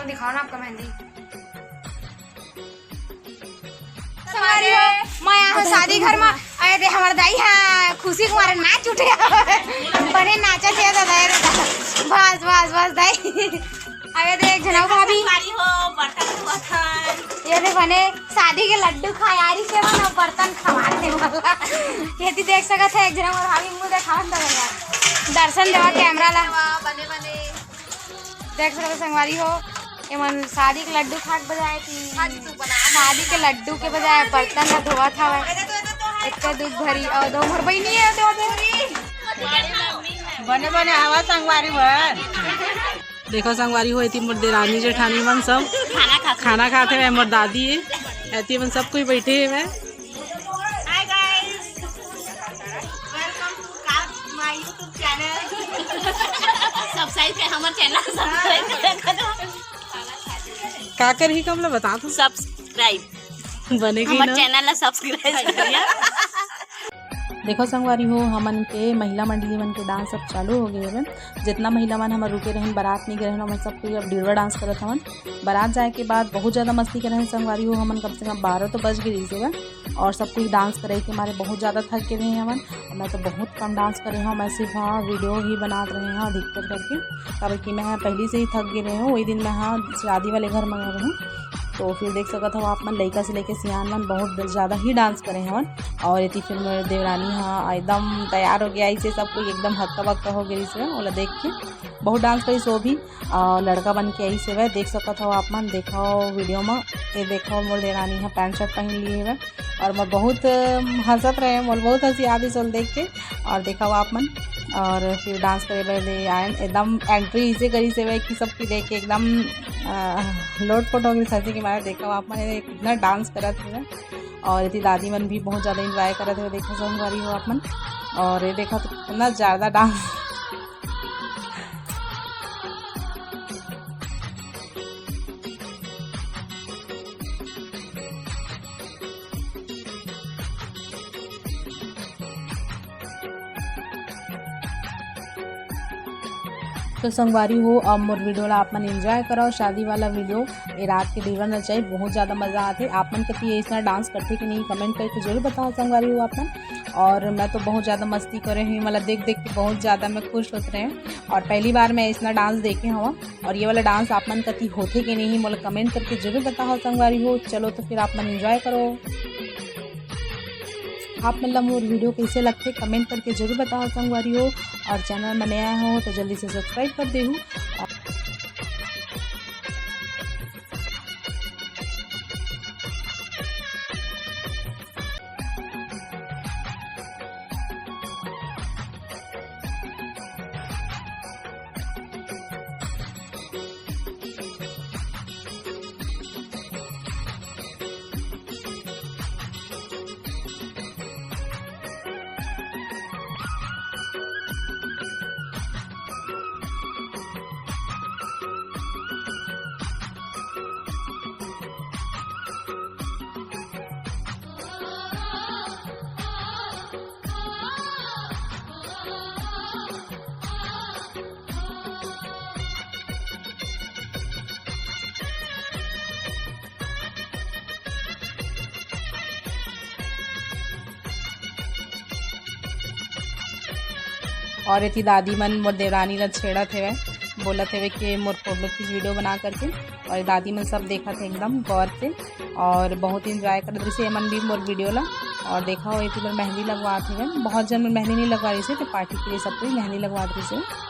दिखाओ ना आपका मेहंदी। संगवारी हो मैं यहाँ शादी घर में आए थे, हमारे दाई है खुशी कुमार नाच उठे बड़े नाचा थे दादा। बस बस बस दाई आए थे एक जना भाभी हो बर्तन धोता ये थे बने शादी के लड्डू खायारी से बना बर्तन खवाते वाला ये थी देख सकत है। एक जना भाभी मुंह दिखाओ दर्शन देवा कैमरा ला बने बने देख सकते संगवारी हो ये मन शादी के लड्डू खा के बजाए थी। शादी के लड्डू के बजाय बर्तन का धोआ था इतना दूध भरी और दो भर बही नहीं है बने बने आवा संगवारी भर। देखो संगवारी हो मोर देरानी जेठानी मन सब खाना खाते हुए मोर दादी है ऐती मन सब कोई बैठे हुए। Hi guys welcome to my YouTube channel. Subscribe कर हमारे चैनल सब्सक्राइब करो। का कर ही कम ला बता तू सब्सक्राइब बनेगी हमारे ना। चैनल ला सब्सक्राइब करिए। देखो संगवारी हो हमन के महिला मंडली मन के डांस अब चालू हो गए हवन। जितना महिला मन हमारे रुके रहन बारात नहीं गए हमन सब कोई अब डिड़वा डांस करत हवन। बारात जाए के बाद बहुत ज़्यादा मस्ती करे हैं संगवारी हो हमन कम से कम 12 तो बज गई से और सब कोई डांस करे के हमारे बहुत ज़्यादा थक के रहे हैं हमन। मैं तो बहुत कम डांस करे हूँ, मैं सिर्फ हाँ वीडियो ही बना रहे हैं अधिकतर करके तब कि मैं पहले से ही थक गए रहे हूँ। वही दिन मैं हाँ शादी वाले घर में गए हूँ तो फिर देख सकते हो आप मन लड़का से लेके सियान मन बहुत ज़्यादा ही डांस करे हैं और ये फिर मेरे देवरानी हाँ एकदम तैयार हो गया इसे सब कोई एकदम हक्का बक्का हो गई से ओला देख के बहुत डांस करी सो भी लड़का बन के आई से वह देख सकते हो आप मन देखो वीडियो में। ये देखो मोर देवरानी हाँ पैंट शर्ट पहन लिए हुए और मैं बहुत हंसत रहे मोर बहुत हंसी आती सोल देख के और देखा आप मन और फिर डांस करे पहले आए एकदम एंट्री इसे करी से वह कि सबकी देख के एकदम लोटपोट हो गई हंसी के मारे। देखा आप मैंने कितना डांस करा थे और ये दादी मन भी बहुत ज़्यादा इंजॉय कर रहे थे। देखो संगवारी हो आप मन और ये देखा तो कितना ज़्यादा डांस तो संगवारी हो अब मोर वीडियो ला आप मन एंजॉय कराओ। शादी वाला वीडियो ये रात के डिवर नचाई बहुत ज़्यादा मज़ा आते। आप मन कति ये इतना डांस करते कि नहीं कमेंट करके जरूर बताओ संगवारी हो आप मन। और मैं तो बहुत ज़्यादा मस्ती करे हुई मतलब देख देख के बहुत ज़्यादा मैं खुश होते रहे और पहली बार मैं इतना डांस देखे हूँ और ये वाला डांस आप मन कति होते कि नहीं मतलब कमेंट करके जरूर बताओ संगवारी हो। चलो तो फिर आप मन एंजॉय करो। आप मतलब मोर वीडियो कैसे लगते कमेंट करके जरूर बताओ संगवारी हो और चैनल में नया हो तो जल्दी से सब्सक्राइब कर दे। और ये दादी मन मोर देवरानी ला छेड़ा थे बोला थे कि मोर फोटो की वीडियो बना करके और दादी मन सब देखा थे एकदम गौर से और बहुत इंजॉय कर रहे थे मन भी मोर वीडियो ला। और देखा हो ये मेहंदी लगवा थे बहुत जन मेहंदी नहीं लगवा रही थी तो पार्टी के लिए सब कोई मेहंदी लगवा रही से।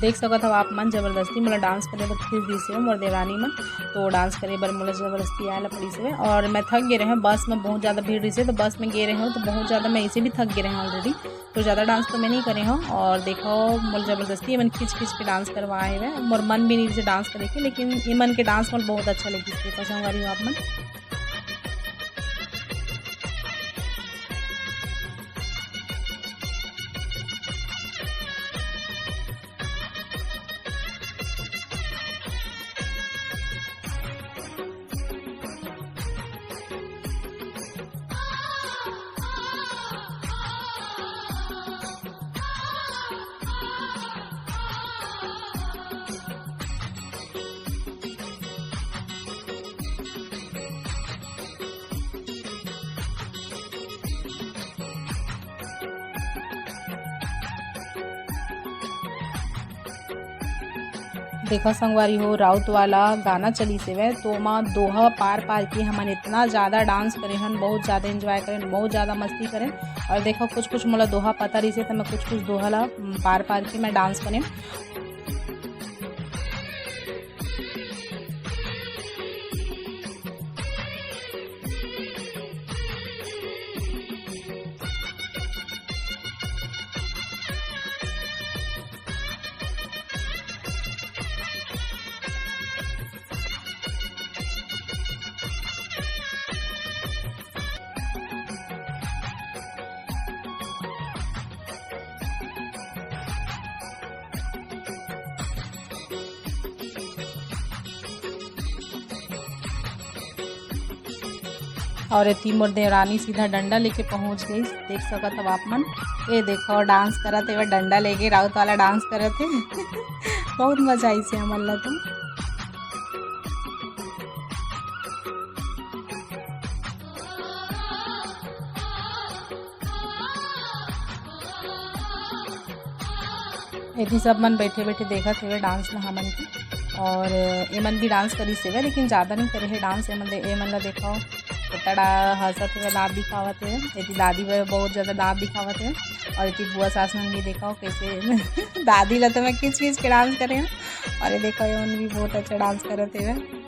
देख सकत हव आप मन जबरदस्ती मोला डांस करे बर खींच दी से मोर देवरानी मन, तो डांस करे बर मोला जबरदस्ती आए ला पड़ी से। और मैं थक गए रहे, बस में बहुत ज़्यादा भीड़ रही से, तो बस में गए रहे हो तो बहुत ज़्यादा मैं इसे भी थक गए रहे ऑलरेडी, तो ज़्यादा डांस तो मैं नहीं करे हूँ। और देखो मोल जबरदस्ती मन खींच के डांस करवाए हुए, मोर मन भी नहीं से डांस करे के, लेकिन ये मन के डांस मोल बहुत अच्छा लगी इसके पसंद वाली आप मन। देखो संगवारी हो राउत वाला गाना चली से वे, तो माँ दोहा पार के हमन इतना ज़्यादा डांस करे हन, बहुत ज़्यादा एंजॉय करें, बहुत ज़्यादा मस्ती करें। और देखो कुछ मोला दोहा पता रही से, तो मैं कुछ दोहा ला पार के मैं डांस करें। और एथी मोर देवरानी सीधा डंडा लेके पहुंच गई, देख सकत हव आप मन। ये देखो डांस करत है, डंडा लेके राउत वाला डांस करत है। बहुत मजा आई से हमन ला तो। एथी सब मन बैठे देखत हुए डांस ला हमन की। और ये मन भी डांस करी से, लेकिन ज़्यादा नहीं करे है डांस। ये मन ला देखो तड़ा हंसत हुए, दाँत दिखावत है। एती दादी बहुत ज़्यादा दाँत दिखावत है। और एती बुआ सास मन भी देखो कैसे दादी ला तो मैं खींच के डांस करे हैं। और ये देखो ये भी बहुत अच्छा डांस करते हुए।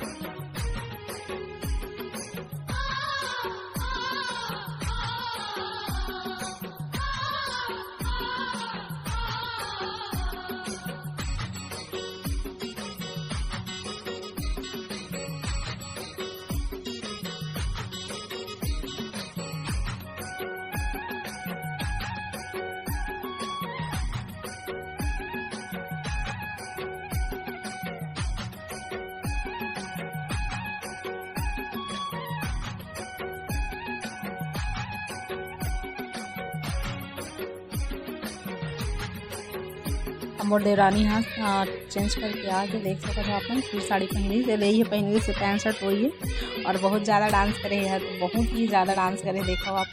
मोर देवरानी यहाँ चेंज करके आ गए, देख सकते हो आप। फिर साड़ी पहनी से ले पहनी से पैंट शर्ट हुई है। और बहुत ज़्यादा डांस करे है, तो बहुत ही ज़्यादा डांस करे देखो आप।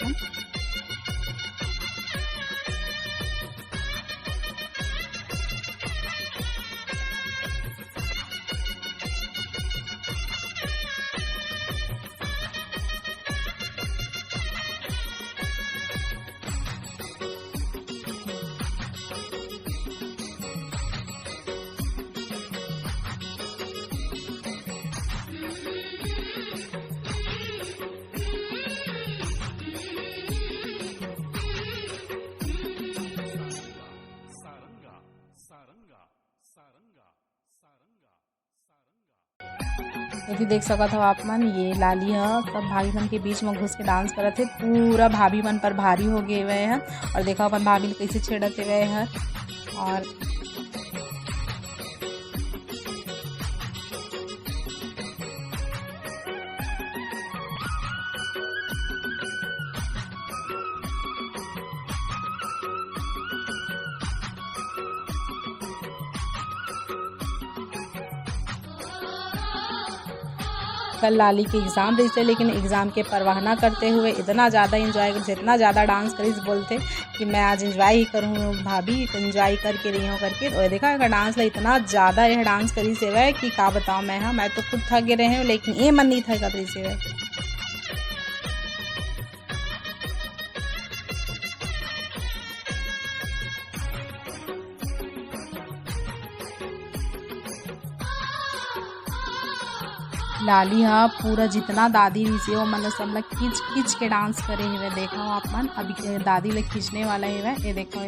ये देख सकत हो आप मन, ये लाली है सब भाभी मन के बीच में घुस के डांस करत है। पूरा भाभी मन पर भारी हो गए हुए हैं। और देखो अपन भाभी कैसे छेड़ते हुए हैं। और कल लाली के एग्ज़ाम रही थे, लेकिन एग्ज़ाम के परवाह ना करते हुए इतना ज़्यादा इंजॉय, जितना ज़्यादा डांस करी बोलते कि मैं आज इंजॉय ही करूँ भाभी, तो इंजॉय करके रही हूँ करके। और देखा अगर डांस ला इतना ज़्यादा यह डांस करी से वह कि का बताऊँ मैं। हाँ, मैं तो खुद थक गए रहे हूँ, लेकिन ये मन नहीं था करी से वह। लाली हा पूरा जितना दादी रही से वो मन सब ला खींच खींच के डांस करे हुए देखो आप मन। अभी दादी ले खींचने वाला है ये देखो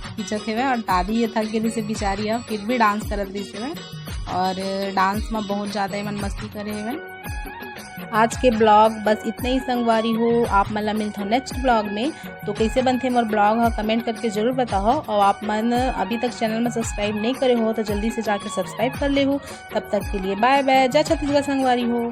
खींचत है और दादी ये थक गई से बेचारी है फिर भी डांस करत रही से और डांस में बहुत ज़्यादा मन मस्ती करे हुए। आज के ब्लॉग बस इतना ही संगवारी हो। आप मन ला मिलता हो नेक्स्ट ब्लॉग में। तो कैसे बनते मोर ब्लॉग है कमेंट करके ज़रूर बताओ और आप मन अभी तक चैनल में सब्सक्राइब नहीं करे हो तो जल्दी से जाकर सब्सक्राइब कर ले हो। तब तक के लिए बाय बाय। जय छत्तीसगढ़ संगवारी हो।